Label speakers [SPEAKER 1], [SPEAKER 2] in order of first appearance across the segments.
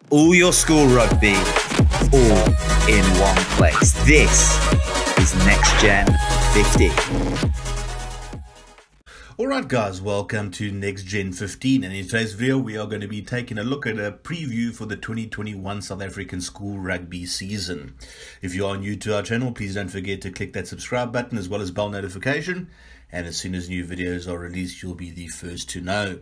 [SPEAKER 1] All your school rugby, all in one place. This is Next Gen 15.
[SPEAKER 2] Alright guys, welcome to Next Gen 15, and in today's video we are going to be taking a look at a preview for the 2021 South African School Rugby season. If you are new to our channel, please don't forget to click that subscribe button as well as bell notification, and as soon as new videos are released you'll be the first to know.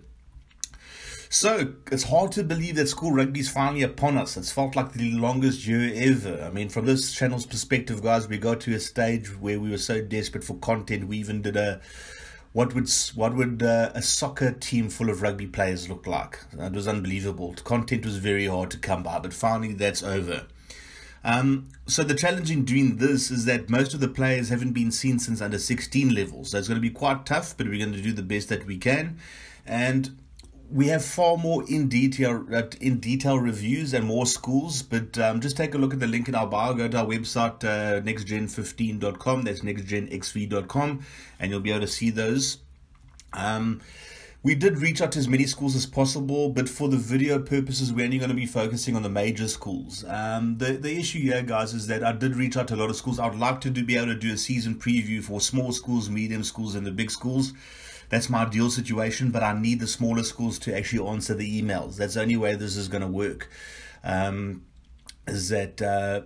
[SPEAKER 2] So, it's hard to believe that school rugby is finally upon us. It's felt like the longest year ever. I mean, from this channel's perspective, guys, we got to a stage where we were so desperate for content, we even did a what would a soccer team full of rugby players look like? It was unbelievable. The content was very hard to come by, but finally that's over. So the challenge in doing this is that most of the players haven't been seen since under 16 levels. So it's going to be quite tough, but we're going to do the best that we can. And we have far more in detail reviews and more schools, but just take a look at the link in our bio. Go to our website, nextgen15.com. That's nextgenxv.com, and you'll be able to see those. We did reach out to as many schools as possible, but for the video purposes, we're only going to be focusing on the major schools. The issue here, guys, is that I did reach out to a lot of schools. I would like to be able to do a season preview for small schools, medium schools, and the big schools. That's my ideal situation, but I need the smaller schools to actually answer the emails. That's the only way this is going to work. Is that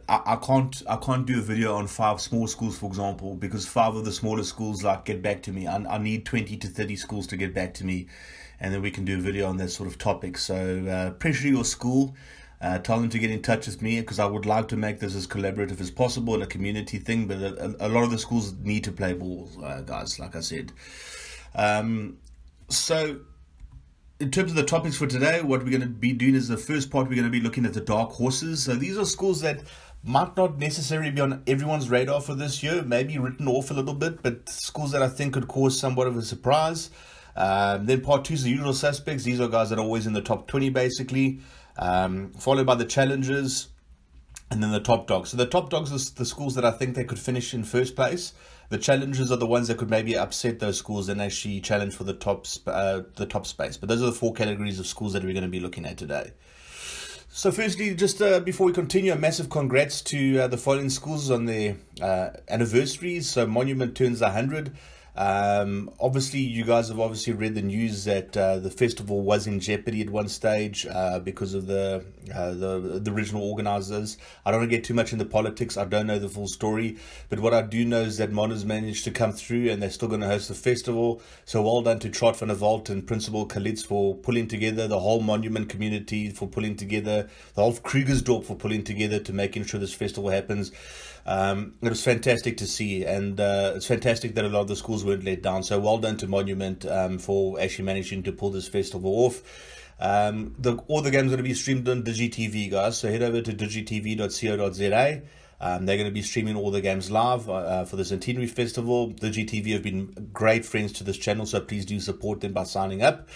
[SPEAKER 2] I can't do a video on 5 small schools, for example, because 5 of the smaller schools get back to me. I need 20 to 30 schools to get back to me, and then we can do a video on that sort of topic. So pressure your school. Tell them to get in touch with me, because I would like to make this as collaborative as possible and a community thing, but a lot of the schools need to play ball, guys, like I said. So in terms of the topics for today, what we're going to be doing is the first part, we're going to be looking at the dark horses. So these are schools that might not necessarily be on everyone's radar for this year, maybe written off a little bit, but schools that I think could cause somewhat of a surprise. Then part 2 is the usual suspects. These are guys that are always in the top 20 basically, followed by the challengers, and then the top dogs. So the top dogs are the schools that I think they could finish in first place. The challengers are the ones that could maybe upset those schools and actually challenge for the top space. But those are the 4 categories of schools that we're going to be looking at today. So firstly, just before we continue, a massive congrats to the following schools on their anniversaries. So Monument turns 100. Obviously you guys have obviously read the news that the festival was in jeopardy at one stage because of the original organizers. I don't want to get too much into politics. I don't know the full story, but what I do know is that Mon has managed to come through and they're still going to host the festival. So well done to Trot van der Walt and Principal Kalitz for pulling together, the whole Monument community for pulling together, the whole Krugersdorp for pulling together to making sure this festival happens. It was fantastic to see, and it's fantastic that a lot of the schools weren't let down. So well done to Monument for actually managing to pull this festival off. All the games are going to be streamed on DigiTV, guys. So head over to digitv.co.za. They're going to be streaming all the games live for the Centenary Festival. DigiTV have been great friends to this channel, so please do support them by signing up.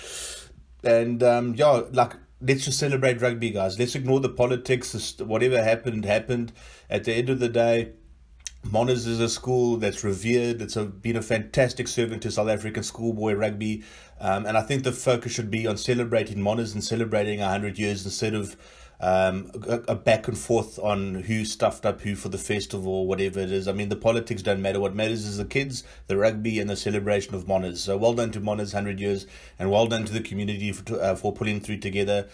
[SPEAKER 2] And let's just celebrate rugby, guys. Let's ignore the politics. Whatever happened, happened. At the end of the day, Monners is a school that's revered. It's been a fantastic servant to South African schoolboy rugby. And I think the focus should be on celebrating Monners and celebrating 100 years instead of a back and forth on who stuffed up who for the festival or whatever it is. I mean, the politics don't matter. What matters is the kids, the rugby, and the celebration of Monners. So well done to Monners 100 years, and well done to the community for pulling through together.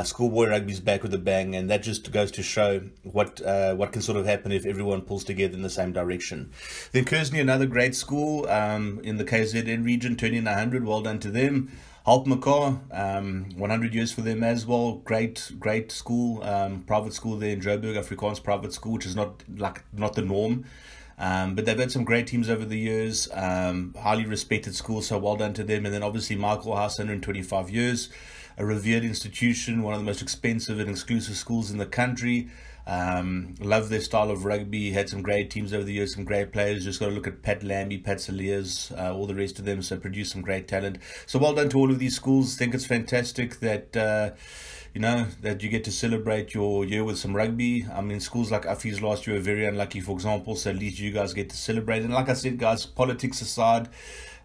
[SPEAKER 2] Schoolboy rugby's back with a bang, and that just goes to show what can sort of happen if everyone pulls together in the same direction. Then Kersney, another great school in the KZN region, turning 100. Well done to them. Haltmekaar, 100 years for them as well. Great school, private school there in Joburg, Afrikaans private school, which is not the norm. But they've had some great teams over the years, highly respected school, so well done to them. And then obviously Michael House, 125 years, a revered institution, one of the most expensive and exclusive schools in the country. Love their style of rugby, had some great teams over the years, some great players. Just got to look at Pat Lambie, Pat Saliers, all the rest of them, so produce some great talent. So well done to all of these schools. Think it's fantastic that that you get to celebrate your year with some rugby. I mean, schools like Affie's last year were very unlucky, for example, so at least you guys get to celebrate. And like I said, guys, politics aside,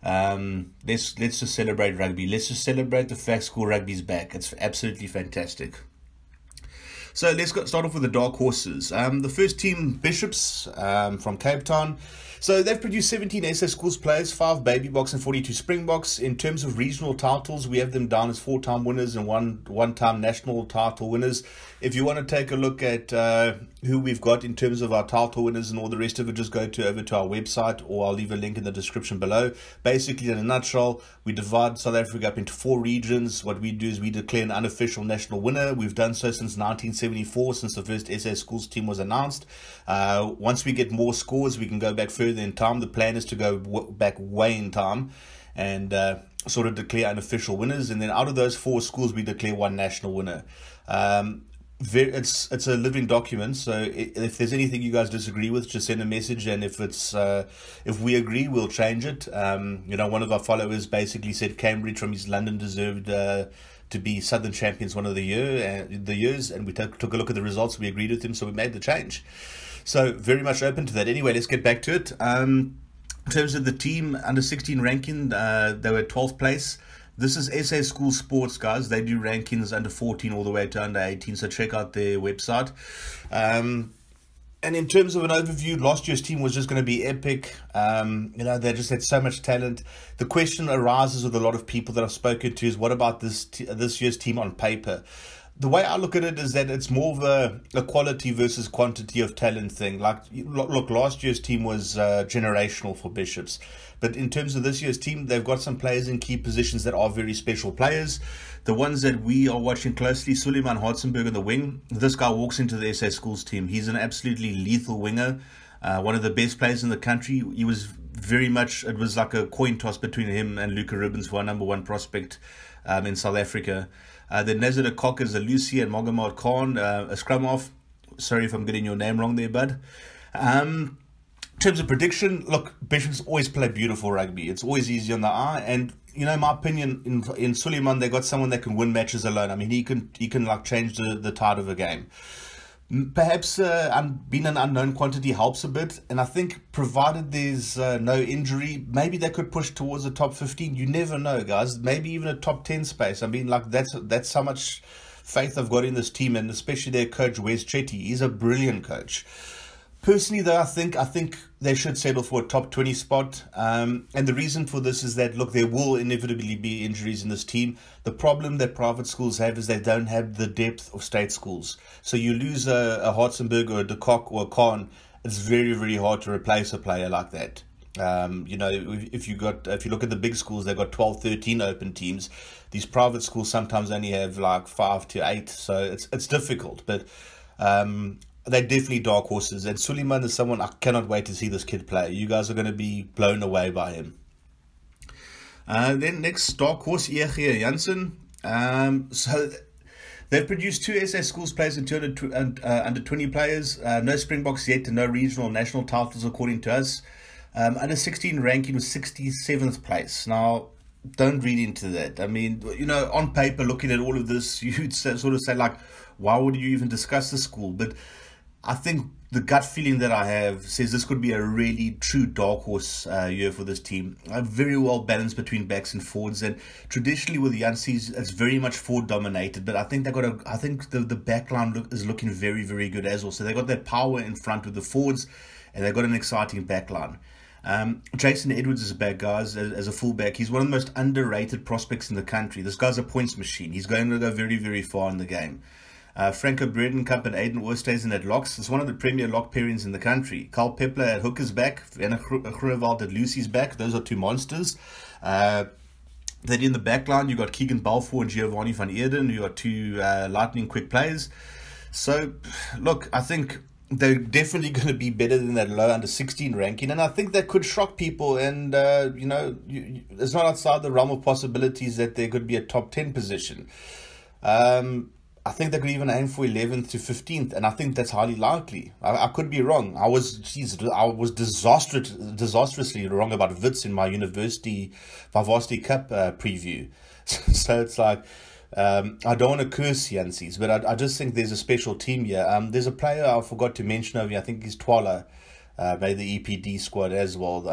[SPEAKER 2] let's just celebrate rugby. Let's just celebrate the fact school rugby's back. It's absolutely fantastic. So let's start off with the dark horses. The first team, Bishops from Cape Town. So they've produced 17 SA Schools players, 5 Baby Boks and 42 Springboks. In terms of regional titles, we have them down as 4-time winners and one-time national title winners. If you want to take a look at who we've got in terms of our title winners and all the rest of it, just go over to our website, or I'll leave a link in the description below. Basically, in a nutshell, we divide South Africa up into 4 regions. What we do is we declare an unofficial national winner. We've done so since 1974, since the first SA Schools team was announced. Once we get more scores, we can go back further in time. The plan is to go back way in time and sort of declare unofficial winners, and then out of those 4 schools we declare one national winner. It's a living document, so if there's anything you guys disagree with, just send a message, and if we agree, we'll change it. One of our followers basically said Cambridge from East London deserved to be Southern champions one of the years, and we took a look at the results. We agreed with him, so we made the change. So very much open to that. Anyway, let's get back to it. In terms of the team, under 16 ranking, they were 12th place. This is SA School Sports, guys. They do rankings under 14 all the way to under 18, so check out their website. And in terms of an overview, last year's team was just going to be epic. They just had so much talent. The question arises with a lot of people that I've spoken to is, what about this year's team on paper? The way I look at it is that it's more of a quality versus quantity of talent thing. Like, look, last year's team was generational for Bishops. But in terms of this year's team, they've got some players in key positions that are very special players. The ones that we are watching closely, Suleiman Hartzenberg on the wing. This guy walks into the SA Schools team. He's an absolutely lethal winger. One of the best players in the country. He was it was like a coin toss between him and Luca Ribbons for our #1 prospect in South Africa. Then Nazir Kok is a Lucy, and Mogamad Khan, a scrum off. Sorry if I'm getting your name wrong there, bud. In terms of prediction, look, Bishops always play beautiful rugby. It's always easy on the eye, and my opinion, in Suleiman, they got someone that can win matches alone. I mean, he can like change the tide of a game. Perhaps being an unknown quantity helps a bit, and I think provided there's no injury, maybe they could push towards the top 15. You never know, guys. Maybe even a top 10 space. I mean, like, that's how much faith I've got in this team, and especially their coach, Wes Chetty. He's a brilliant coach. Personally, though, I think they should settle for a top 20 spot. And the reason for this is that, look, there will inevitably be injuries in this team. The problem that private schools have is they don't have the depth of state schools. So you lose a Hartzenberg or a De Kock or a Khan, it's very, very hard to replace a player like that. If you look at the big schools, they've got 12, 13 open teams. These private schools sometimes only have like 5 to 8. So it's difficult, but they're definitely dark horses, and Suleiman is someone I cannot wait to see this kid play. You guys are going to be blown away by him. Then next, dark horse, Iegia Janssen. So they've produced 2 SA Schools players and 2 under 20 players. No Springboks yet, and no regional or national titles according to us. Under 16 ranking was 67th place. Now, don't read into that. I mean, on paper, looking at all of this, you'd sort of say, like, why would you even discuss the school? But I think the gut feeling that I have says this could be a really true dark horse year for this team. Very well balanced between backs and forwards, and traditionally with the Yankees, it's very much forward dominated. But I think the back line is looking very, very good as well. So they got that power in front with the forwards, and they've got an exciting back line. Jason Edwards is back, guys, as a fullback. He's one of the most underrated prospects in the country. This guy's a points machine. He's going to go very, very far in the game. Franco Bredenkamp and Aiden Oosthuizen at locks. It's one of the premier lock pairings in the country. Carl Pepler at hooker's back, and Groenewald at Lucy's back. Those are 2 monsters. Then in the back line, you got Keegan Balfour and Giovanni van Eerden, who are 2 lightning quick players. So, look, I think they're definitely going to be better than that low under 16 ranking, and I think that could shock people. And it's not outside the realm of possibilities that there could be a top 10 position. I think they could even aim for 11th to 15th, and I think that's highly likely. I could be wrong. I was disastrously wrong about Wits in my Varsity Cup preview. So it's like, I don't want to curse Yankees, but I just think there's a special team here. There's a player I forgot to mention over here. I think he's Twala, made the EPD squad as well.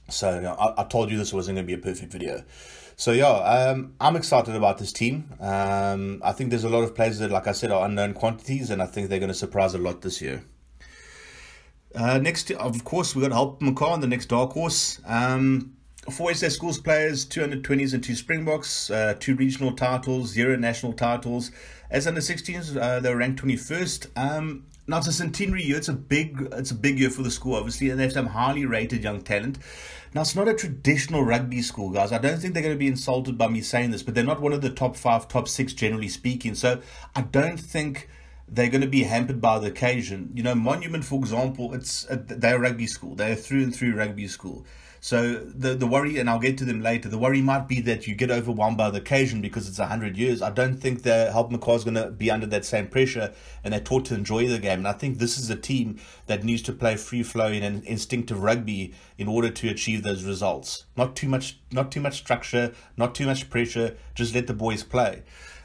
[SPEAKER 2] So I told you this wasn't going to be a perfect video. So yeah, I'm excited about this team. I think there's a lot of players that, like I said, are unknown quantities, and I think they're going to surprise a lot this year. Next, of course, we've got Help McCarr on the next dark horse. 4 SA Schools players, 2 under-20s and 2 Springboks, 2 regional titles, 0 national titles. As under-16s, they were ranked 21st. Now it's a centenary year. It's a big year for the school, obviously, and they have some highly rated young talent. Now, it's not a traditional rugby school, guys. I don't think they're going to be insulted by me saying this, but they're not one of the top 5, top 6, generally speaking. So I don't think they're going to be hampered by the occasion. You know, Monument, for example, they're a rugby school. They're a through and through rugby school. So the worry, and I'll get to them later, the worry might be that you get overwhelmed by the occasion because it's 100 years. I don't think the Help McCarr is going to be under that same pressure, and they're taught to enjoy the game. And I think this is a team that needs to play free-flowing and instinctive rugby in order to achieve those results. Not too much structure, not too much pressure. Just let the boys play.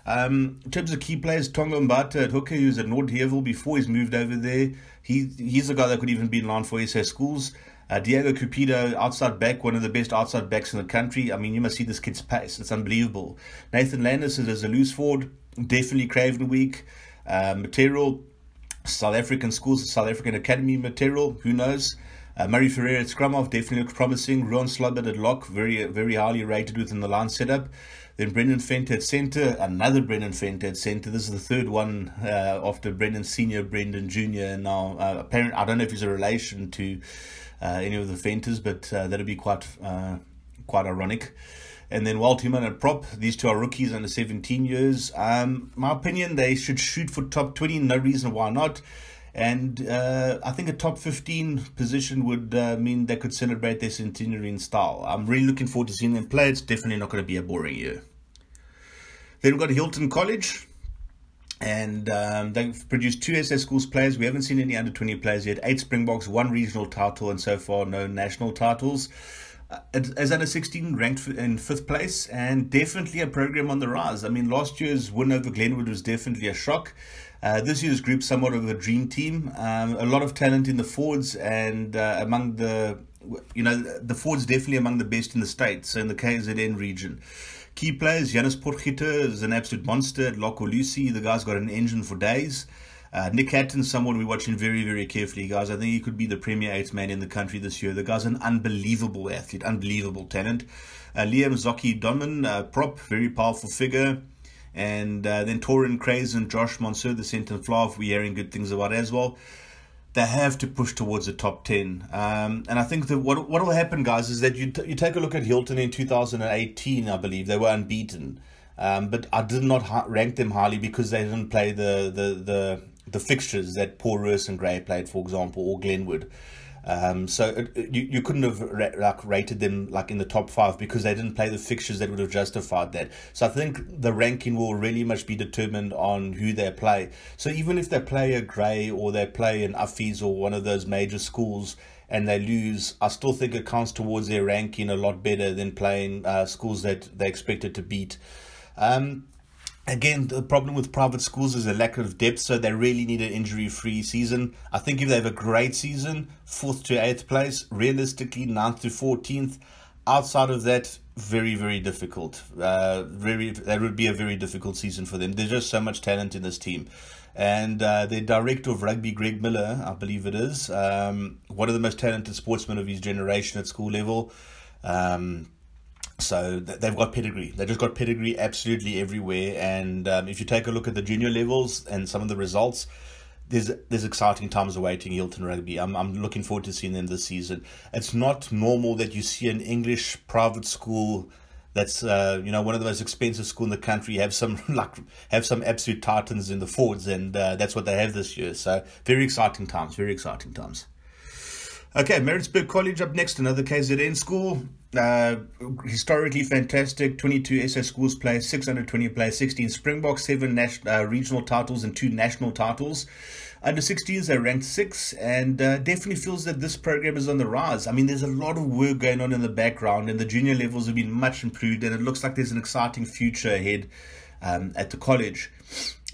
[SPEAKER 2] In terms of key players, Tonga Mbata at hooker, who's at Noordheuvel before he's moved over there. He's a guy that could even be in line for SA Schools. Diego Cupido, outside back, one of the best outside backs in the country. I mean, you must see this kid's pace. It's unbelievable. Nathan Landis is a loose forward, definitely Craven week. Material, South African schools, South African Academy material, who knows? Murray Ferreira at scrum half, definitely looks promising. Ruan Slobbert at lock, very, very highly rated within the line setup. Then Brendan Fenter at centre, another Brendan Fenter at centre. This is the third one after Brendan Senior, Brendan Junior, and now apparently, I don't know if he's a relation to any of the Fenters, but that'll be quite ironic. And then Walt Human at prop. These two are rookies under 17 years. My opinion, they should shoot for top 20. No reason why not. And I think a top 15 position would mean they could celebrate their centenary in style. I'm really looking forward to seeing them play. It's definitely not going to be a boring year. Then we've got Hilton College. And they've produced 2 SA Schools players. We haven't seen any under-20 players yet. 8 Springboks, 1 regional title, and so far no national titles. As under-16, ranked in 5th place, and definitely a program on the rise. I mean, last year's win over Glenwood was definitely a shock. This year's group, somewhat of a dream team. A lot of talent in the forwards, and among the forwards definitely among the best in the state, so in the KZN region. Key players, Janus Potgieter is an absolute monster at Lock or Lucy. The guy's got an engine for days. Nick Hatton, someone we're watching very, very carefully, guys. I think he could be the premier 8th man in the country this year. The guy's an unbelievable athlete, unbelievable talent. Liam Zoki Donman, prop, very powerful figure. And then Torin Craze and Josh Monsieur, the centre flav, we're hearing good things about as well. They have to push towards the top 10. And I think that what will happen, guys, is that you take a look at Hilton in 2018, I believe. They were unbeaten. But I did not rank them highly because they didn't play the fixtures that Paul Roos and Gray played, for example, or Glenwood. So you couldn't have rated them like in the top 5 because they didn't play the fixtures that would have justified that. So I think the ranking will really much be determined on who they play. So even if they play a Grey or they play an Uffies or one of those major schools and they lose, I still think it counts towards their ranking a lot better than playing schools that they expected to beat. Again, the problem with private schools is a lack of depth, so they really need an injury-free season. I think if they have a great season, 4th to 8th place, realistically 9th to 14th. Outside of that, very, very difficult. That would be a very difficult season for them. There's just so much talent in this team. And their director of rugby, Greg Miller, I believe it is, one of the most talented sportsmen of his generation at school level. So they've got pedigree. They just got pedigree absolutely everywhere. And if you take a look at the junior levels and some of the results, there's exciting times awaiting Hilton Rugby. I'm looking forward to seeing them this season. It's not normal that you see an English private school that's one of the most expensive school in the country have some absolute titans in the forwards, and that's what they have this year. So very exciting times. Very exciting times. Okay, Maritzburg College up next, another KZN school. Historically fantastic, 22 SA Schools players, 6 under 20 players, 16 Springboks, 7 regional titles and 2 national titles. Under 16s, they ranked 6, and definitely feels that this program is on the rise. I mean, there's a lot of work going on in the background, and the junior levels have been much improved, and it looks like there's an exciting future ahead at the college.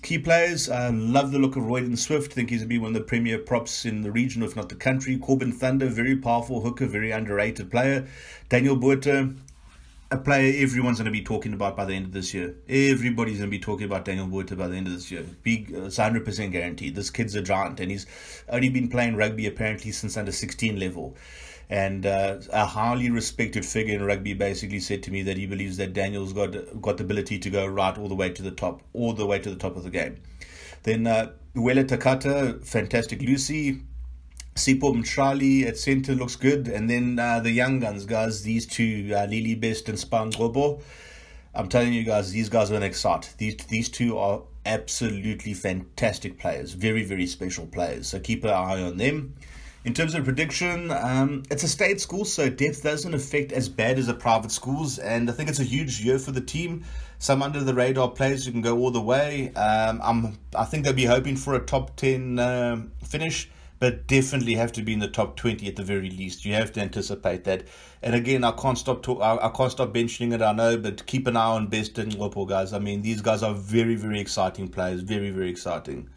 [SPEAKER 2] Key players, love the look of Royden Swift. Think he's going to be one of the premier props in the region, if not the country. Corbin Thunder, very powerful hooker, very underrated player. Daniel Botha, a player everyone's going to be talking about by the end of this year. Everybody's going to be talking about Daniel Botha by the end of this year. It's 100% guaranteed. This kid's a giant, and he's only been playing rugby apparently since under 16 level. And a highly respected figure in rugby basically said to me that he believes that Daniel's got the ability to go right all the way to the top of the game. Then Wele Takata, fantastic Lucy. Sipho Mshali at centre looks good. And then the young guns, guys, these two, Lili Best and Spang Gobo. I'm telling you guys, these guys are going to excite. These two are absolutely fantastic players. Very, very special players. So keep an eye on them. In terms of prediction, it's a state school, so depth doesn't affect as bad as the private schools. And I think it's a huge year for the team. Some under-the-radar players who can go all the way. I think they'll be hoping for a top 10 finish, but definitely have to be in the top 20 at the very least. You have to anticipate that. And again, I can't stop mentioning it, I know, but keep an eye on Best and Lopo, guys. I mean, these guys are very, very exciting players. Very, very exciting.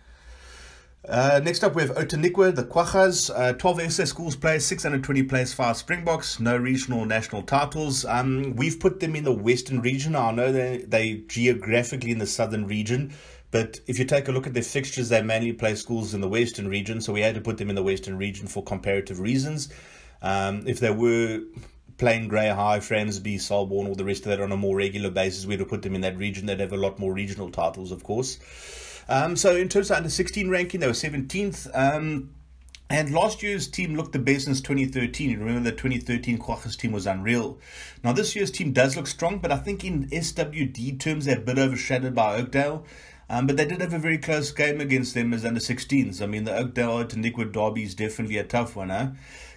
[SPEAKER 2] Next up, we have Otanikwa, the Kwachas, 12 SA schools players, 620 players, 5 Springboks, no regional or national titles. We've put them in the Western region. I know they geographically in the Southern region, but if you take a look at their fixtures, they mainly play schools in the Western region, so we had to put them in the Western region for comparative reasons. If they were playing Grey High, Framsby, Selborne, all the rest of that on a more regular basis, we'd have put them in that region. They'd have a lot more regional titles, of course. So in terms of under 16 ranking, they were 17th. And last year's team looked the best since 2013. You remember the 2013 Kwachas team was unreal. Now this year's team does look strong, but I think in SWD terms they're a bit overshadowed by Oakdale. But they did have a very close game against them as under 16s. I mean, the Oakdale to Nickwood derby is definitely a tough one. Huh?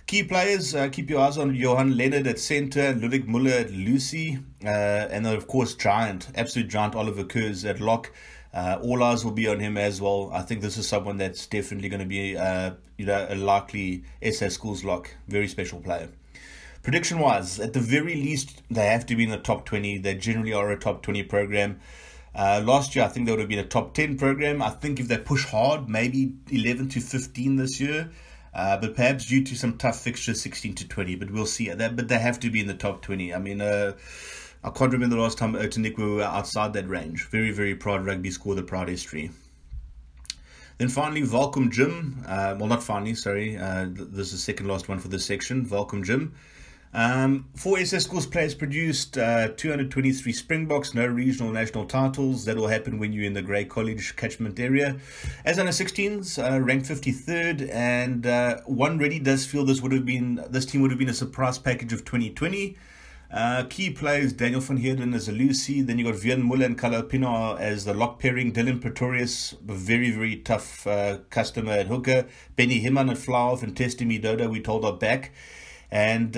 [SPEAKER 2] Key players, keep your eyes on Johan Leonard at centre, Ludwig Muller at Lucy, and then of course absolute giant Oliver Kurz at lock. All eyes will be on him as well. I think this is someone that's definitely going to be a likely SA Schools lock. Very special player. Prediction-wise, at the very least, they have to be in the top 20. They generally are a top 20 program. Last year, I think they would have been a top 10 program. I think if they push hard, maybe 11 to 15 this year. But perhaps due to some tough fixtures, 16 to 20. But we'll see. But they have to be in the top 20. I mean, I can't remember the last time Otanikwa were outside that range. Very, very proud rugby score, the proud history. Then finally, Volcom Gym. Well, not finally, sorry. This is the second last one for this section. Volcom Gym. 4 SA Schools players produced 223 Springboks, no regional national titles. That will happen when you're in the Grey College catchment area. As under 16s, ranked 53rd, and one really does feel this team would have been a surprise package of 2020. Key players, Daniel van Heerden as a Lucy, then you got Vian Muller and Kalapino as the lock pairing, Dylan Pretorius, a very, very tough customer at hooker, Benny Himan at fly-off, and Testimi Doda, we told, are back. And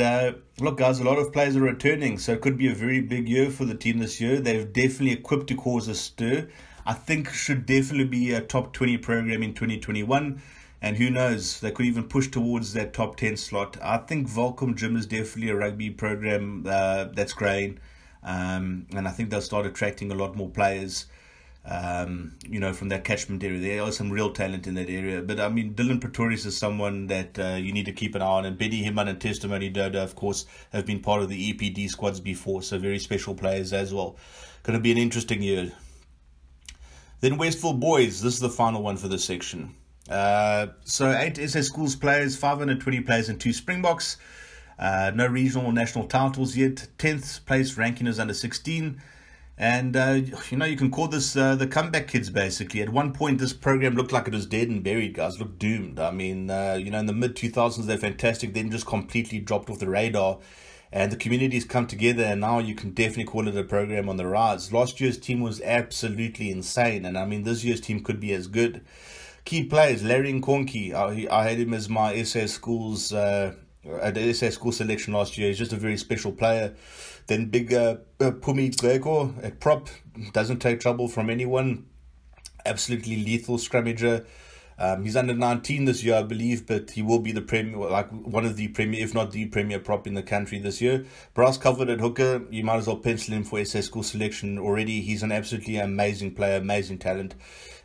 [SPEAKER 2] look, guys, a lot of players are returning, so it could be a very big year for the team this year. They've definitely equipped to cause a stir. I think should definitely be a top 20 program in 2021. And who knows, they could even push towards that top 10 slot. I think Volcom Gym is definitely a rugby program that's growing. And I think they'll start attracting a lot more players, from that catchment area. There are some real talent in that area. But, I mean, Dylan Pretorius is someone that you need to keep an eye on. And Benny Himan and Testimony Doda, of course, have been part of the EPD squads before. So very special players as well. Going to be an interesting year. Then Westville Boys. This is the final one for this section. So 8 SA Schools players, 520 players and 2 Springboks. No regional or national titles yet. 10th place ranking is under 16. And, you can call this the comeback kids, basically. At one point, this program looked like it was dead and buried, guys. Looked doomed. I mean, in the mid-2000s, they're fantastic. Then just completely dropped off the radar. And the community's come together, and now you can definitely call it a program on the rise. Last year's team was absolutely insane. And, I mean, this year's team could be as good. Key players, Larry Nkonki. I had him as my SA Schools at the SA School selection last year. He's just a very special player. Then big Pumi Gleko at prop. Doesn't take trouble from anyone. Absolutely lethal scrummager. He's under 19 this year, I believe, but he will be the premier, like one of the premier, if not the premier prop in the country this year. Brass covered at hooker. You might as well pencil him for SA School selection already. He's an absolutely amazing player, amazing talent.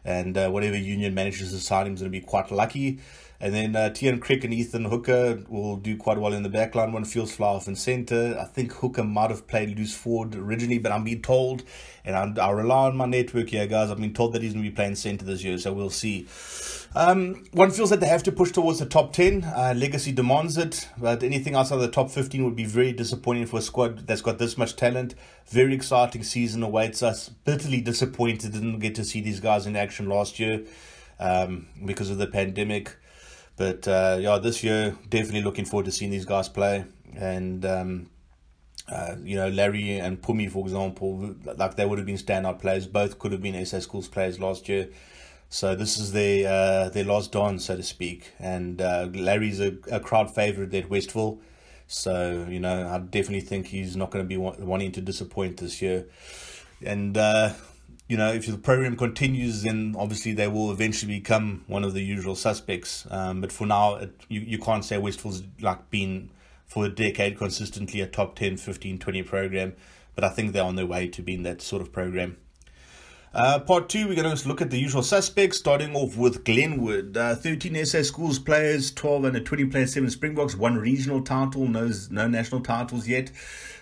[SPEAKER 2] and whatever union manages to sign him is going to be quite lucky. And then Tian Crick and Ethan Hooker will do quite well in the backline. One feels fly off in centre. I think Hooker might have played loose forward originally, but I'm being told, and I rely on my network here, guys, I've been told that he's going to be playing centre this year, so we'll see. One feels that they have to push towards the top 10. Legacy demands it, but anything outside of the top 15 would be very disappointing for a squad that's got this much talent. Very exciting season awaits us. Bitterly disappointed didn't get to see these guys in action last year because of the pandemic. But yeah, this year, definitely looking forward to seeing these guys play. And, you know, Larry and Pumi, for example, like they would have been standout players. Both could have been SA Schools players last year. So this is their last dance, so to speak. And Larry's a crowd favourite at Westville. So, you know, I definitely think he's not going to be wanting to disappoint this year. And, you know, if the program continues, then obviously they will eventually become one of the usual suspects. But for now, you can't say Westville's like been for a decade consistently a top 10, 15, 20 program. But I think they're on their way to being that sort of program. Part 2, we're going to look at the usual suspects, starting off with Glenwood. 13 SA Schools players, 12 under 20 players, 7 Springboks, 1 regional title, no national titles yet.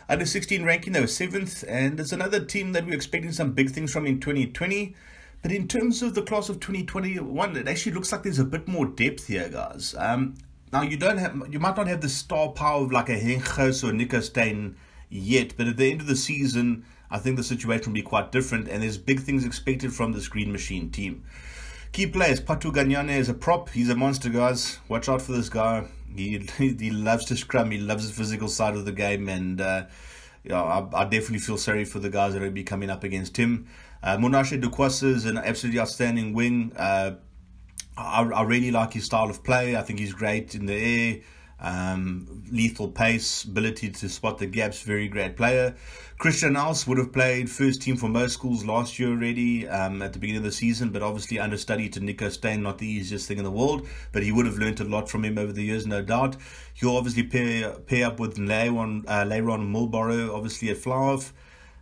[SPEAKER 2] Under 16 ranking, they were 7th, and it's another team that we're expecting some big things from in 2020. But in terms of the class of 2021, it actually looks like there's a bit more depth here, guys. Now, you might not have the star power of like a Henk or Nico Steyn yet, but at the end of the season, I think the situation will be quite different, and there's big things expected from this Green Machine team. Key players, Patu Ganyane is a prop. He's a monster, guys. Watch out for this guy. He loves to scrum. He loves the physical side of the game, and yeah, I definitely feel sorry for the guys that will be coming up against him. Monashe Dukwasa is an absolutely outstanding wing. I really like his style of play. I think he's great in the air. Lethal pace, ability to spot the gaps, very great player. Christian Als would have played first team for most schools last year already at the beginning of the season, but obviously understudy to Nico Steyn, not the easiest thing in the world, but he would have learnt a lot from him over the years, no doubt. He'll obviously pair up with Leiron Mulborough, obviously at fly-off.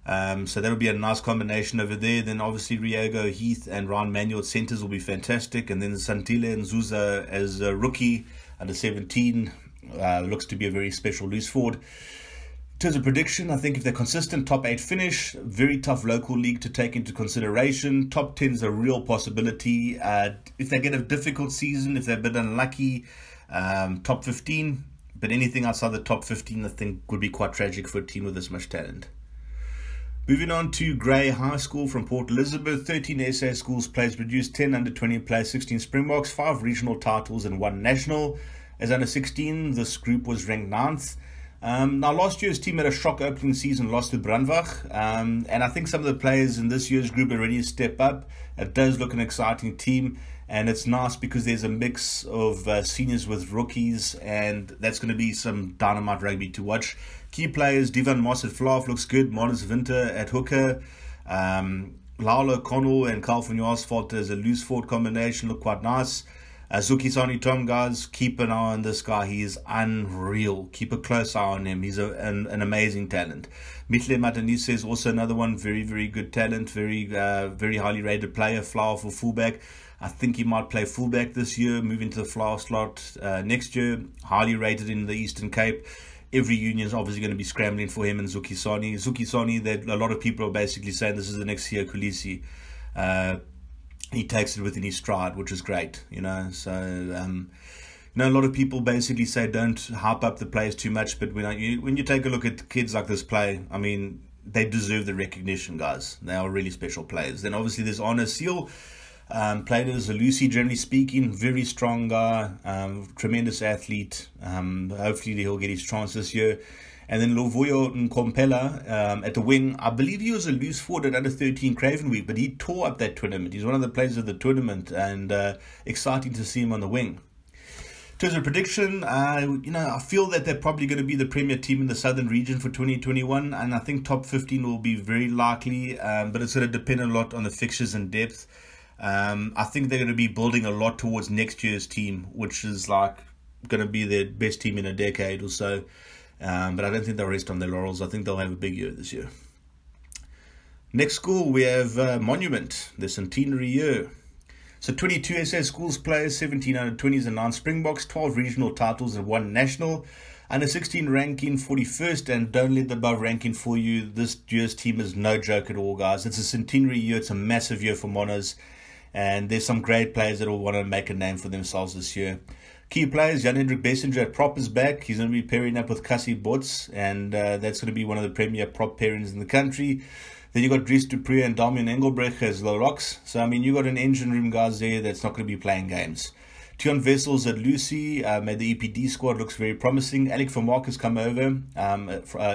[SPEAKER 2] So that'll be a nice combination over there. Then obviously Riego Heath and Ryan Manuel at centres will be fantastic, and then Santile and Zuza as a rookie under 17 looks to be a very special loose forward. In terms of prediction, I think if they're consistent, top 8 finish, very tough local league to take into consideration. Top 10 is a real possibility. If they get a difficult season, if they're a bit unlucky, top 15. But anything outside the top 15, I think, would be quite tragic for a team with this much talent. Moving on to Grey High School from Port Elizabeth. 13 SA Schools players produced, 10 under 20 players, 16 Springboks, 5 regional titles and 1 national. As under 16, this group was ranked 9th. Now, last year's team had a shock opening season, lost to Brandwag. And I think some of the players in this year's group are ready to step up. It does look an exciting team. And it's nice because there's a mix of seniors with rookies. And that's going to be some dynamite rugby to watch. Key players, Divan Moss at fly-off looks good. Marnus Winter at hooker. Lalo Connell and Carl van Jaarsveld as a loose forward combination look quite nice. Zuki Sani Tom, guys, keep an eye on this guy. He is unreal. Keep a close eye on him. He's an amazing talent. Mitle Matanise is also another one. Very, very good talent. Very highly rated player. Fly-off or fullback. I think he might play fullback this year, move into the fly-off slot next year. Highly rated in the Eastern Cape. Every union is obviously going to be scrambling for him and Zuki Sani. Zuki Sani, that a lot of people are basically saying this is the next Theo Kulisi. He takes it within his stride, which is great, you know. So, a lot of people basically say don't hype up the players too much, but when you take a look at kids like this play, I mean, they deserve the recognition, guys. They are really special players. Then obviously there's Honor Seal, played as a Lucy, generally speaking, very strong guy, tremendous athlete. Hopefully he'll get his chance this year. And then Lovuyo Nkompela at the wing. I believe he was a loose forward at under 13 Craven Week, but he tore up that tournament. He's one of the players of the tournament, and exciting to see him on the wing. In terms of prediction, I feel that they're probably going to be the premier team in the southern region for 2021, and I think top 15 will be very likely, but it's going to depend a lot on the fixtures and depth. I think they're going to be building a lot towards next year's team, which is like going to be their best team in a decade or so. But I don't think they'll rest on their laurels. I think they'll have a big year this year. Next school, we have Monument, the centenary year. So 22 SA Schools players, 17 under-20s and 9 Springboks, 12 regional titles and 1 national. Under 16 ranking 41st, and don't let the above ranking fool you. This year's team is no joke at all, guys. It's a centenary year. It's a massive year for Monas, and there's some great players that will want to make a name for themselves this year. Key players, Jan-Hendrik Bessinger at prop is back. He's going to be pairing up with Cassie Botts, and that's going to be one of the premier prop pairings in the country. Then you got Dries du Preez and Damian Engelbrecht as low rocks. So, I mean, you got an engine room guys there that's not going to be playing games. Tion Wessels at Lucy, made the EPD squad, looks very promising. Alec Vermaak has come over.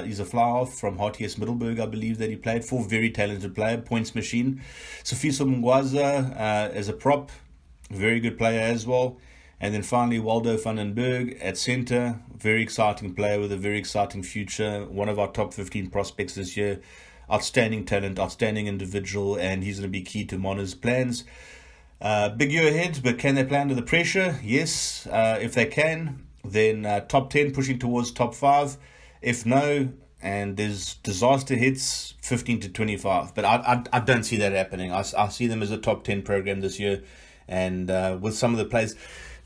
[SPEAKER 2] He's a fly-off from RTS Middelburg, I believe, that he played for. Very talented player, points machine. Sofiso Mngwaza as a prop, very good player as well. And then finally, Waldo van den Berg at centre, very exciting player with a very exciting future. One of our top 15 prospects this year. Outstanding talent, outstanding individual, and he's going to be key to Mona's plans. Big year ahead, but can they play under the pressure? Yes. If they can, then top 10 pushing towards top 5. If no, and there's disaster hits, 15 to 25. But I don't see that happening. I see them as a top 10 program this year. And with some of the players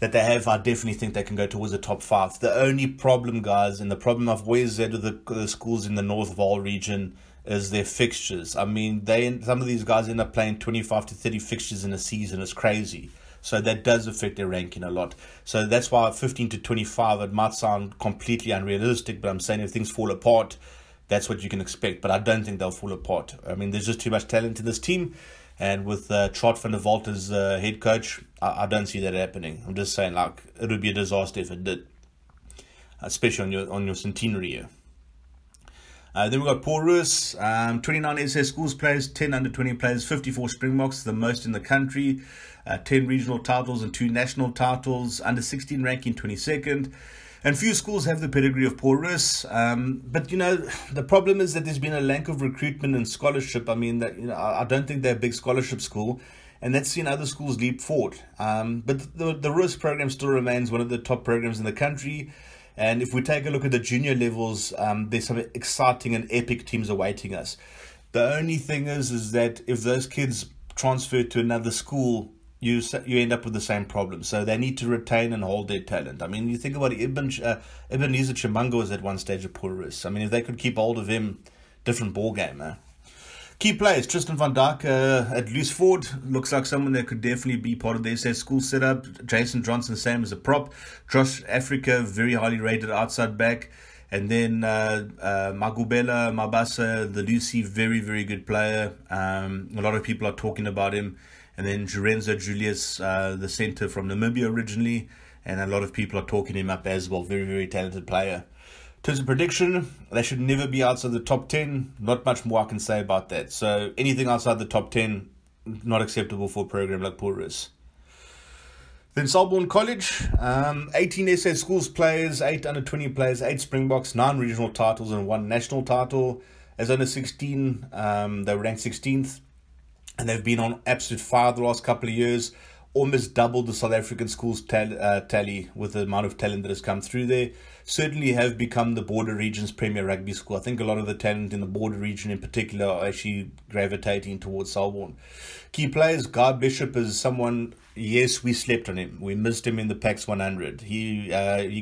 [SPEAKER 2] that they have, I definitely think they can go towards the top 5. The only problem, guys, and the problem I've always had with the schools in the North Vaal region is their fixtures. I mean, some of these guys end up playing 25 to 30 fixtures in a season. It's crazy. So that does affect their ranking a lot. So that's why 15 to 25, it might sound completely unrealistic, but I'm saying if things fall apart, that's what you can expect. But I don't think they'll fall apart. I mean, there's just too much talent in this team. And with Trot van der Walt as head coach, I don't see that happening. I'm just saying, like, it would be a disaster if it did, especially on your centenary year. Then we've got Paul Roos, 29 SA Schools players, 10 under-20 players, 54 Springboks, the most in the country, 10 regional titles and 2 national titles, under 16 ranking 22nd. And few schools have the pedigree of Paul Roos. But, you know, the problem is that there's been a lack of recruitment and scholarship. I mean, I don't think they're a big scholarship school, and that's seen other schools leap forward. But the Roos program still remains one of the top programs in the country. And if we take a look at the junior levels, there's some exciting and epic teams awaiting us. The only thing is that if those kids transfer to another school, you end up with the same problem. So they need to retain and hold their talent. I mean, you think about it, Ebenezer Chimanga was at one stage of Paul Roos. I mean, if they could keep hold of him, different ball game. Key players, Tristan van Dijk at Looseford, looks like someone that could definitely be part of the SA school setup. Jason Johnson, same as a prop. Josh Africa, very highly rated outside back. And then Magubela Mabasa, the Lucy, very, very good player. A lot of people are talking about him. And then Jurenzo Julius, the centre from Namibia originally. And a lot of people are talking him up as well. Very, very talented player. In terms of prediction, they should never be outside the top 10. Not much more I can say about that. So anything outside the top 10, not acceptable for a program like Paul Roos. Then Selborne College, 18 SA Schools players, 8 under-20 players, 8 Springboks, 9 regional titles and 1 national title. As under 16, they were ranked 16th. And they've been on absolute fire the last couple of years. Almost doubled the South African schools tally with the amount of talent that has come through there. Certainly have become the border region's premier rugby school. I think a lot of the talent in the border region in particular are actually gravitating towards Selborne. Key players, Guy Bishop is someone, yes, we slept on him. We missed him in the PAX 100. He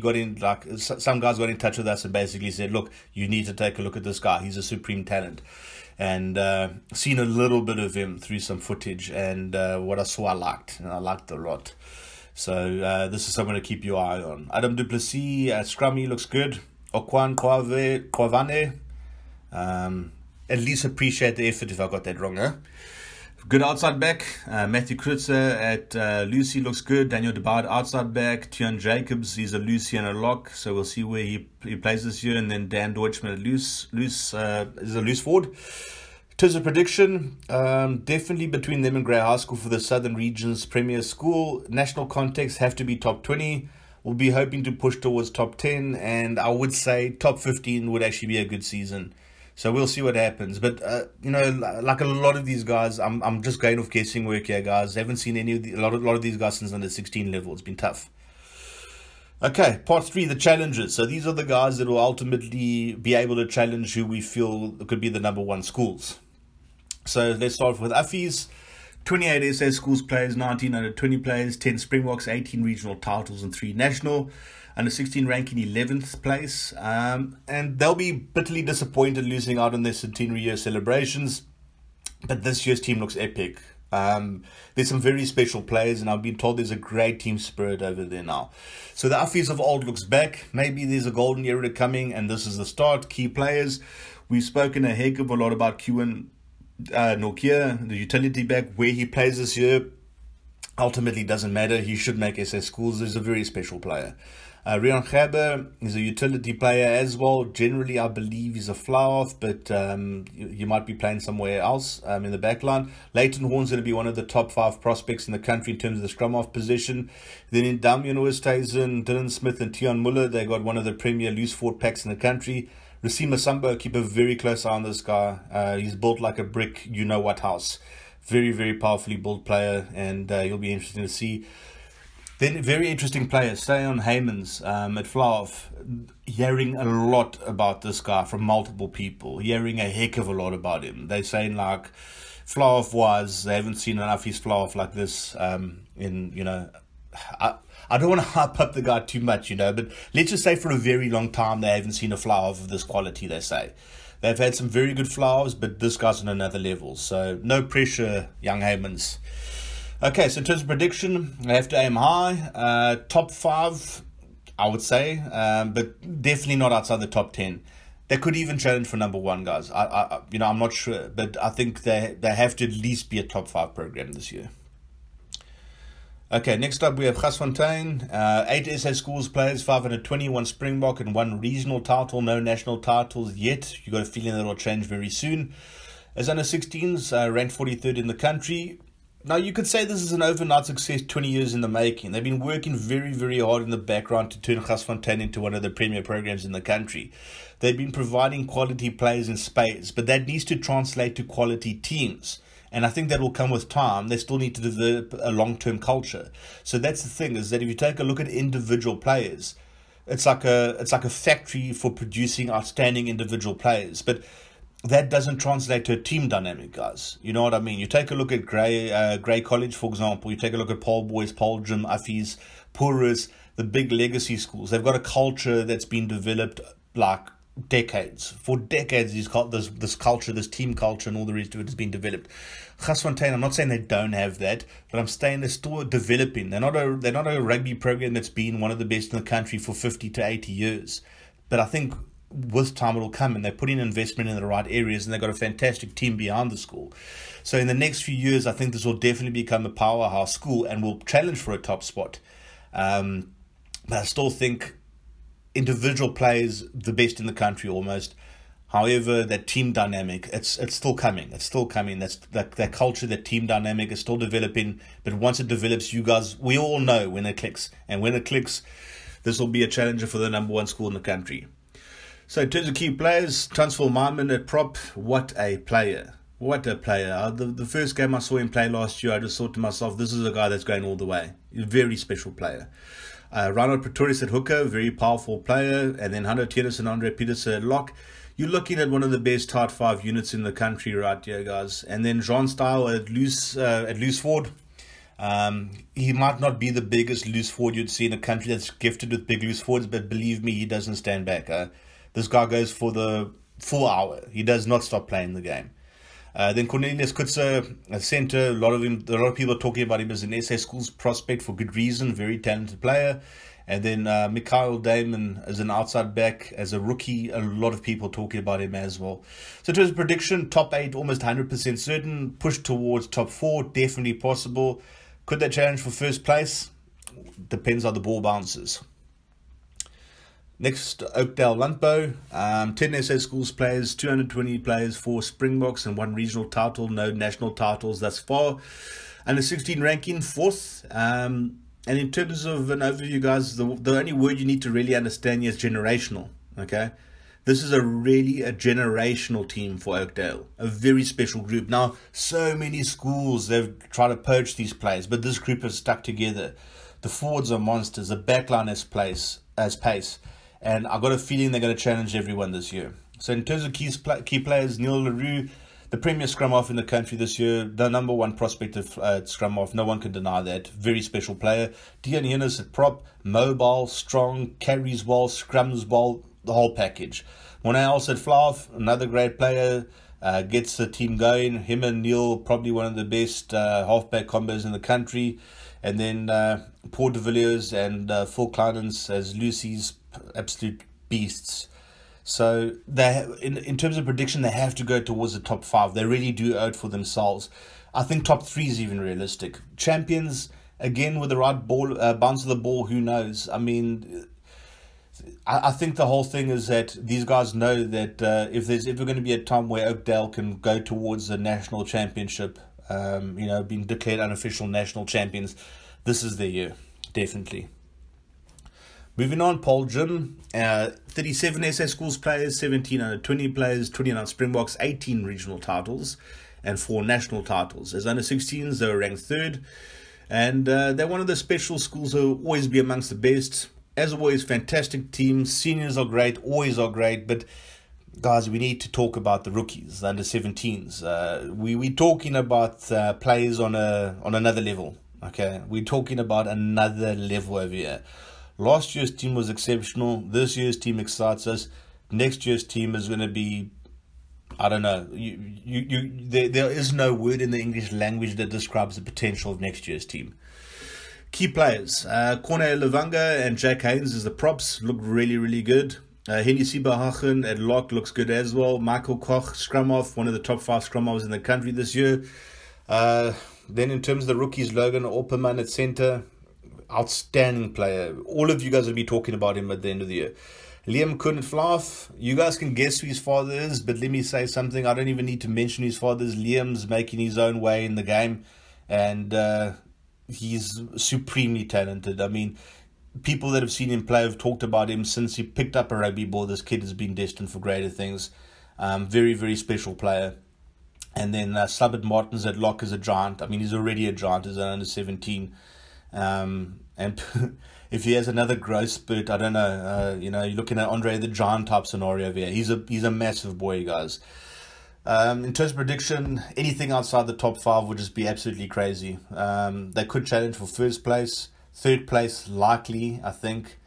[SPEAKER 2] got in, like, some guys got in touch with us and basically said, look, you need to take a look at this guy. He's a supreme talent. And seen a little bit of him through some footage, and what I saw I liked, and I liked a lot. So this is someone to keep your eye on. Adam du Plessis at Scrummy looks good. Okwan Kwavane, at least appreciate the effort if I got that wrong. Good outside back. Matthew Krutzer at Lucy looks good. Daniel DeBard outside back. Tian Jacobs, he's a Lucy and a lock, so we'll see where he plays this year. And then Dan Deutschman at is a loose forward. In terms of prediction, definitely between them and Grey High School for the Southern Region's premier school. National context have to be top 20. We'll be hoping to push towards top 10, and I would say top 15 would actually be a good season. So we'll see what happens. But, you know, like a lot of these guys, I'm just going off guessing work here, guys. I haven't seen a lot of these guys since under 16 level. It's been tough. Okay, part 3, the challenges. So these are the guys that will ultimately be able to challenge who we feel could be the #1 schools. So let's start with Uffies. 28 SA Schools players, 19 under 20 players, 10 Springboks, 18 regional titles and 3 national. Under 16 ranking 11th place. And they'll be bitterly disappointed losing out on their centenary year celebrations. But this year's team looks epic. There's some very special players, and I've been told there's a great team spirit over there now. So the Affies of old looks back. Maybe there's a golden era coming, and this is the start. Key players. We've spoken a heck of a lot about Kieran Nokia, the utility back, where he plays this year. Ultimately doesn't matter. He should make SA Schools. He's a very special player. Rian Khaber is a utility player as well. Generally, I believe he's a fly-off, but you might be playing somewhere else in the back line. Leighton Horn's going to be one of the top 5 prospects in the country in terms of the scrum-off position. Then in Damian Oosthuizen, Dylan Smith and Tian Muller, they got one of the premier loose forward packs in the country. Rasima Sambo, keep a very close eye on this guy. He's built like a brick, you-know-what house. Very, very powerfully built player, and he'll be interesting to see. Then, very interesting player, Steyan Heymans at Flav. Hearing a lot about this guy from multiple people. Hearing a heck of a lot about him. They're saying, like, Flav they haven't seen enough his Flav like this I don't want to hype up the guy too much, but let's just say for a very long time they haven't seen a Flav of this quality, they say. They've had some very good Flavs, but this guy's on another level. So, no pressure, young Heymans. Okay, so in terms of prediction, I have to aim high. Top 5, I would say, but definitely not outside the top 10. They could even challenge for number 1, guys. I'm not sure, but I think they have to at least be a top 5 program this year. Okay, next up we have Gasfontein. 8 SA Schools players, 521 Springbok and 1 regional title, no national titles yet. You got a feeling that will change very soon. As under 16s, ranked 43rd in the country. Now, you could say this is an overnight success 20 years in the making. They've been working very, very hard in the background to turn Gasfontein into one of the premier programs in the country. They've been providing quality players in spades, but that needs to translate to quality teams. And I think that will come with time. They still need to develop a long-term culture. So that's the thing, is that if you take a look at individual players, it's like a factory for producing outstanding individual players. But that doesn't translate to a team dynamic, guys. You know what I mean? You take a look at Grey College, for example. You take a look at Paul Boys, Paul Jim, Affies, Purus, the big legacy schools. They've got a culture that's been developed like decades. For decades, this culture, this team culture, and all the rest of it has been developed. Gasfontein, I'm not saying they don't have that, but I'm saying they're still developing. They're not a rugby program that's been one of the best in the country for 50 to 80 years. But I think with time it'll come, and they're putting investment in the right areas, and they've got a fantastic team behind the school. So in the next few years, I think this will definitely become a powerhouse school and will challenge for a top spot. But I still think individual players the best in the country almost. However, that team dynamic, it's still coming. It's still coming. That culture, that team dynamic is still developing. But once it develops, you guys, we all know when it clicks. And when it clicks, this will be a challenger for the number 1 school in the country. So in terms of key players, Transvaal Myman at prop, what a player. What a player. The first game I saw him play last year, I just thought to myself, this is a guy that's going all the way. A very special player. Reinhard Pretorius at hooker, very powerful player. And then Hando Tennis and Andre Peterson at lock. You're looking at one of the best tight 5 units in the country right here, guys. And then Jean Style at loose forward. He might not be the biggest loose forward you'd see in a country that's gifted with big loose forwards, but believe me, he doesn't stand back. This guy goes for the full hour. He does not stop playing the game. Then Cornelius Kutzer, a centre. A lot of people are talking about him as an SA Schools prospect for good reason. Very talented player. And then Mikhail Damon as an outside back, as a rookie. A lot of people talking about him as well. So in terms of prediction, top 8 almost 100% certain. Push towards top 4, definitely possible. Could they challenge for first place? Depends how the ball bounces. Next, Oakdale Lundbo, 10 SA Schools players, 220 players, 4 Springboks and 1 regional title, no national titles thus far. Under 16 ranking, 4th. And in terms of an overview, guys, the only word you need to really understand here is generational, okay? This is a generational team for Oakdale, a very special group. Now, so many schools, they've tried to poach these players, but this group has stuck together. The forwards are monsters, the backline has pace. And I've got a feeling they're going to challenge everyone this year. So in terms of key players, Neil LaRue, the premier scrum half in the country this year, the number one prospect of scrum half. No one can deny that. Very special player. Dean Hinnis at prop, mobile, strong, carries well, scrums well, the whole package. Monet also at fly-half, another great player. Gets the team going. Him and Neil, probably one of the best halfback combos in the country. And then Paul de Villiers and Phil Kleinens as Lucy's absolute beasts. So they, in terms of prediction, they have to go towards the top 5. They really do owe it for themselves. I think top 3 is even realistic. Champions, again, with the right ball, bounce of the ball, who knows? I mean, I think the whole thing is that these guys know that if there's ever going to be a time where Oakdale can go towards the national championship, being declared unofficial national champions, this is their year, definitely. Moving on, Paul Jim, 37 SA Schools players, 17 under 20 players, 29 Springboks, 18 regional titles, and 4 national titles. As under 16s, they were ranked 3rd, and they're one of the special schools who will always be amongst the best. As always, fantastic teams. Seniors are great, always are great, but guys, we need to talk about the rookies, the under 17s. We're talking about players on another level. Okay, we're talking about another level over here. Last year's team was exceptional. This year's team excites us. Next year's team is going to be, I don't know. There is no word in the English language that describes the potential of next year's team. Key players, Corne Levanga and Jack Haynes as the props look really, really good. Henny Sieberhagen at lock looks good as well. Michael Koch, scrum off, one of the top 5 scrum offs in the country this year. Then in terms of the rookies, Logan Opperman at centre, outstanding player. All of you guys will be talking about him at the end of the year. Liam Kuhn at fly-half. You guys can guess who his father is, but let me say something. I don't even need to mention his father's. Liam's making his own way in the game, and he's supremely talented. I mean, people that have seen him play have talked about him since he picked up a rugby ball. This kid has been destined for greater things. Very, very special player. And then Slabert Martins at lock is a giant. I mean, he's already a giant as an under 17. And if he has another growth spurt, I don't know. You're looking at Andre the Giant type scenario over here. He's a massive boy, guys. In terms of prediction, anything outside the top 5 would just be absolutely crazy. They could challenge for 1st place, 3rd place likely, I think.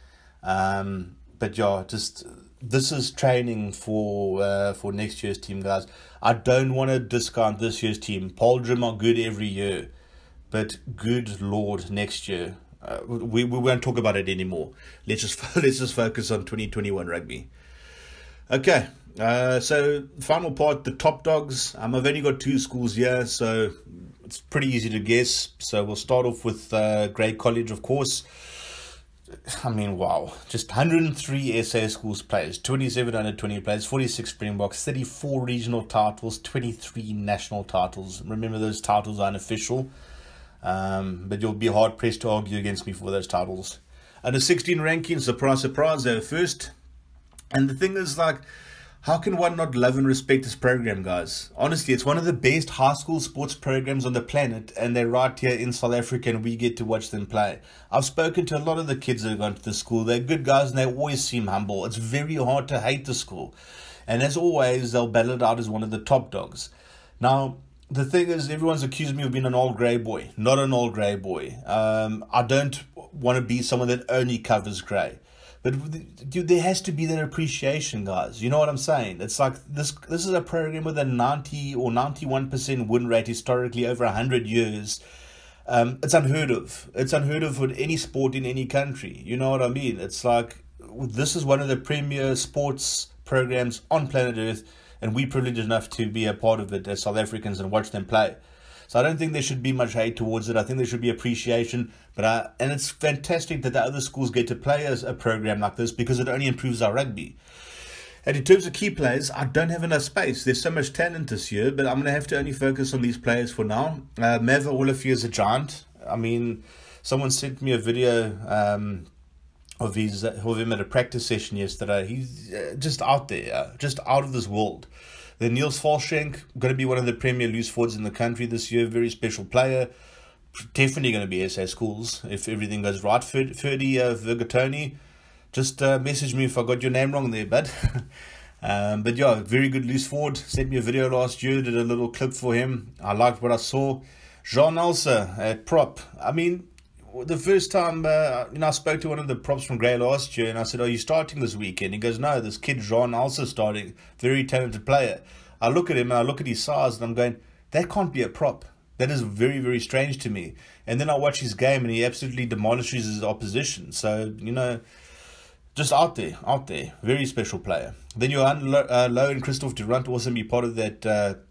[SPEAKER 2] But yeah, just this is training for next year's team, guys. I don't want to discount this year's team. Paul Jim are good every year, but good Lord, next year we won't talk about it anymore. Let's just focus on 2021 rugby. Okay. So final part, the top dogs. I've only got 2 schools here, so it's pretty easy to guess. So we'll start off with Grey College, of course. I mean, wow. Just 103 SA Schools players, 27 under 20 players, 46 Springboks, 34 regional titles, 23 national titles. Remember, those titles are unofficial, but you'll be hard-pressed to argue against me for those titles. Under 16 rankings, surprise, surprise, they were first. And the thing is, like, how can one not love and respect this program, guys? Honestly, it's one of the best high school sports programs on the planet, and they're right here in South Africa, and we get to watch them play. I've spoken to a lot of the kids that have gone to the school. They're good guys, and they always seem humble. It's very hard to hate the school. And as always, they'll battle it out as one of the top dogs. Now, the thing is, everyone's accused me of being an old grey boy. Not an old grey boy. I don't want to be someone that only covers grey. But dude, there has to be that appreciation, guys. You know what I'm saying? It's like this is a program with a 90 or 91% win rate historically over 100 years. It's unheard of. It's unheard of with any sport in any country. You know what I mean? It's like this is one of the premier sports programs on planet Earth, and we're privileged enough to be a part of it as South Africans and watch them play. So I don't think there should be much hate towards it. I think there should be appreciation. And it's fantastic that the other schools get to play as a program like this because it only improves our rugby. And in terms of key players, I don't have enough space. There's so much talent this year, but I'm going to have to only focus on these players for now. Meva Olafia is a giant. I mean, someone sent me a video of him at a practice session yesterday. He's just out there, just out of this world. Then Niels Volschenk, going to be one of the premier loose forwards in the country this year. Very special player. Definitely going to be SA Schools if everything goes right. Ferdy Vergatoni, just message me if I got your name wrong there, bud. But yeah, very good loose forward. Sent me a video last year, did a little clip for him. I liked what I saw. Jean Alsa at prop. I mean, the first time, I spoke to one of the props from Grey last year, and I said, "Are you starting this weekend?" He goes, "No, this kid Jean Alsa starting. Very talented player." I look at him and I look at his size, and I'm going, that can't be a prop. That is very, very strange to me. And then I watch his game, and he absolutely demolishes his opposition. So, just out there. Very special player. Then Johan Low and Christophe Durant also be part of that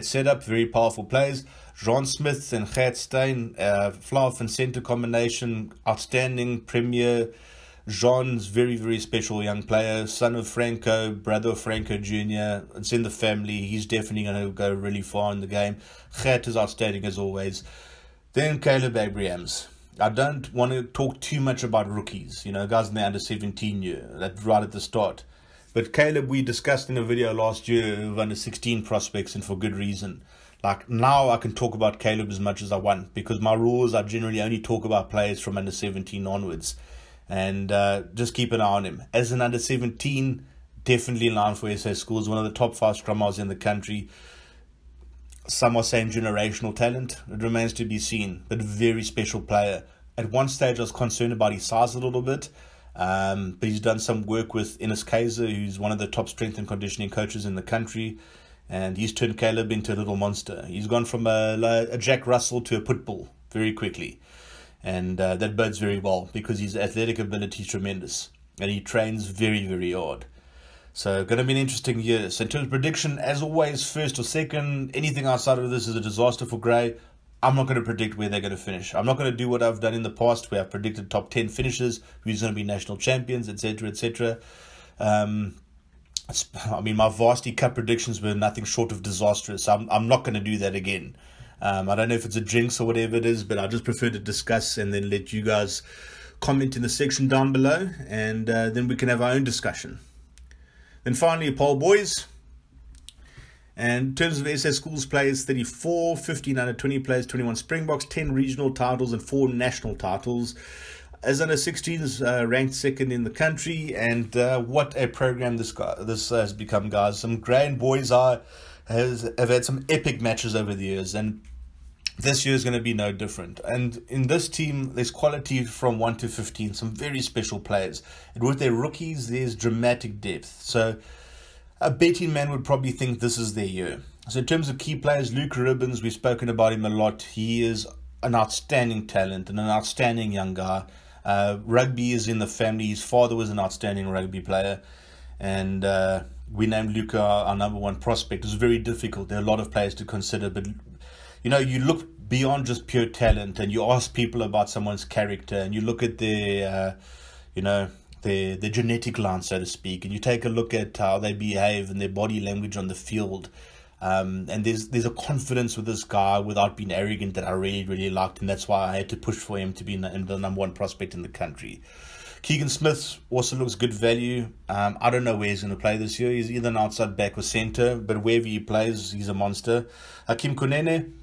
[SPEAKER 2] setup. Very powerful players. Jean Smith and Gert Stein, Flav and centre combination, outstanding premier. Jean's very, very special young player, son of Franco, brother of Franco Jr. It's in the family. He's definitely going to go really far in the game. Gert is outstanding as always. Then Caleb Abrahams. I don't want to talk too much about rookies, guys in the under 17 year, that right at the start. But Caleb, we discussed in a video last year of under 16 prospects, and for good reason. Like, now I can talk about Caleb as much as I want, because my rules, I generally only talk about players from under 17 onwards. And just keep an eye on him. As an under 17, definitely in line for SA Schools, one of the top 5 scrummers in the country. Some are saying generational talent. It remains to be seen, but very special player. At one stage, I was concerned about his size a little bit, but he's done some work with Enes Kaiser, who's one of the top strength and conditioning coaches in the country, and he's turned Caleb into a little monster. He's gone from a Jack Russell to a pit bull very quickly, and that bodes very well because his athletic ability is tremendous, and he trains very, very hard. So, going to be an interesting year. So, in terms of prediction, as always, first or second, anything outside of this is a disaster for Grey. I'm not going to predict where they're going to finish. I'm not going to do what I've done in the past, where I've predicted top 10 finishes, who's going to be national champions, etc., etc. My Varsity Cup predictions were nothing short of disastrous. I'm not going to do that again. I don't know if it's a jinx or whatever it is, but I just prefer to discuss and then let you guys comment in the section down below, and then we can have our own discussion. Then finally, a poll, boys. And in terms of SA Schools players, 34, 15 under 20 players, 21 Springboks, 10 regional titles and 4 national titles. As under 16s, ranked second in the country, and what a program this has become, guys. Some grand boys have had some epic matches over the years, and this year is going to be no different. And in this team, there's quality from 1 to 15, some very special players. And with their rookies, there's dramatic depth. So a betting man would probably think this is their year. So in terms of key players, Luke Ribbons, we've spoken about him a lot. He is an outstanding talent and an outstanding young guy. Rugby is in the family. His father was an outstanding rugby player. And we named Luca our number 1 prospect. It was very difficult. There are a lot of players to consider, but you look beyond just pure talent, and you ask people about someone's character, and you look at their genetic line, so to speak, and you take a look at how they behave and their body language on the field. And there's a confidence with this guy without being arrogant that I really, really liked, and that's why I had to push for him to be the number 1 prospect in the country. Keegan Smith also looks good value. I don't know where he's going to play this year. He's either an outside back or centre, but wherever he plays, he's a monster. Hakim Kunene,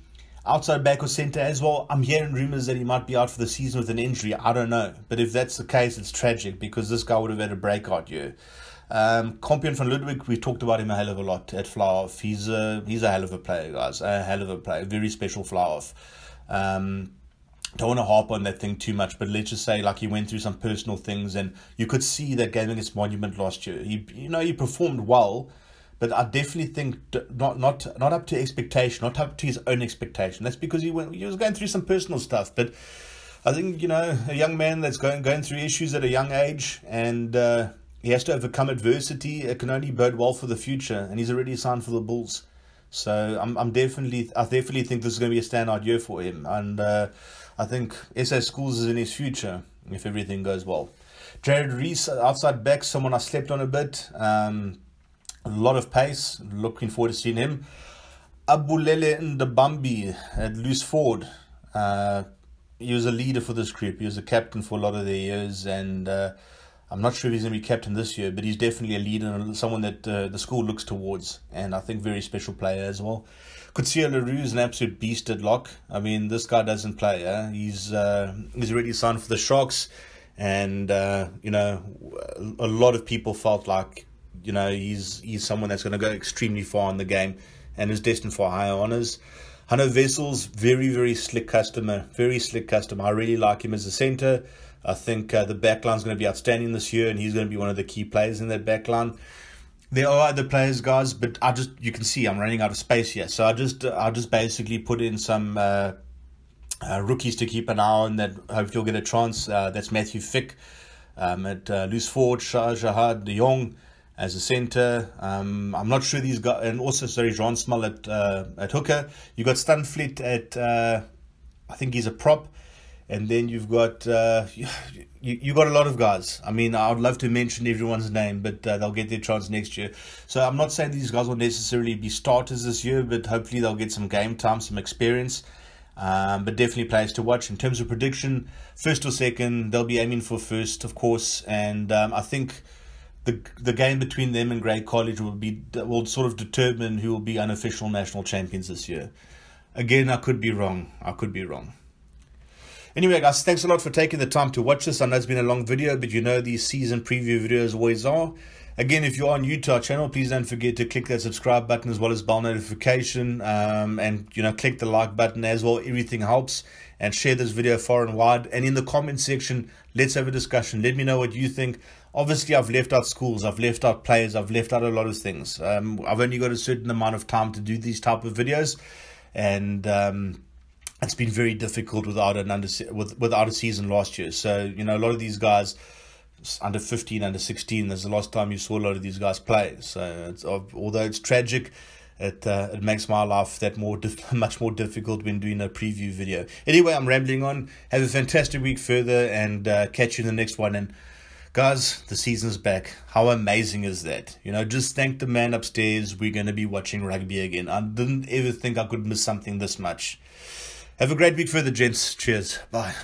[SPEAKER 2] outside back or centre as well. I'm hearing rumours that he might be out for the season with an injury. I don't know. But if that's the case, it's tragic because this guy would have had a breakout year. Compion van Ludwig, we talked about him a hell of a lot at fly-off. He's a hell of a player, guys. A hell of a player. Very special fly-off. Don't want to harp on that thing too much, but let's just say he went through some personal things, and you could see that game against Monument last year. He performed well, but I definitely think not up to expectation, not up to his own expectation. That's because he was going through some personal stuff. But I think a young man that's going through issues at a young age, and he has to overcome adversity. It can only bode well for the future, and he's already signed for the Bulls. So I definitely think this is going to be a standout year for him, and I think SA Schools is in his future if everything goes well. Jared Reese, outside back, someone I slept on a bit. A lot of pace. Looking forward to seeing him. Abulele Ndabambi at loose forward. He was a leader for this group. He was a captain for a lot of their years, and I'm not sure if he's going to be captain this year, but he's definitely a leader and someone that the school looks towards, and I think very special player as well. Kutsia LaRue is an absolute beast at lock. I mean, this guy doesn't play. He's already signed for the Sharks, and a lot of people felt like you know, he's someone that's going to go extremely far in the game and is destined for higher honours. Hanno Wessel's very slick customer, I really like him as a centre. I think the backline is going to be outstanding this year, and he's going to be one of the key players in that backline. There are other players, guys, but you can see I'm running out of space here, so I just basically put in some rookies to keep an eye on that hopefully you'll get a chance. That's Matthew Fick at loose forward, Shahad de Jong as a centre. I'm not sure these guys, and also Jean Small at hooker. You got Stunfleet at I think he's a prop, and then you've got you got a lot of guys. I mean, I'd love to mention everyone's name, but they'll get their chance next year. So I'm not saying these guys will necessarily be starters this year, but hopefully they'll get some game time, some experience. But definitely players to watch. In terms of prediction, first or second, they'll be aiming for first, of course, and I think the game between them and Grey College will sort of determine who will be unofficial national champions this year. Again, I could be wrong. Anyway, guys, thanks a lot for taking the time to watch this. I know it's been a long video, but you know these season preview videos always are. Again, if you are new to our channel, please don't forget to click that subscribe button as well as bell notification, and you know, click the like button as well. Everything helps. And share this video far and wide. And in the comment section, let's have a discussion. Let me know what you think. Obviously, I've left out schools, I've left out players, I've left out a lot of things. I've only got a certain amount of time to do these type of videos, and it's been very difficult without a season last year. So, you know, a lot of these guys, under 15, under 16, that's the last time you saw a lot of these guys play. So, although it's tragic, it makes my life that much more difficult when doing a preview video. Anyway, I'm rambling on. Have a fantastic week further, and catch you in the next one. And guys, the season's back. How amazing is that? You know, just thank the man upstairs. We're going to be watching rugby again. I didn't ever think I could miss something this much. Have a great week further, gents. Cheers. Bye.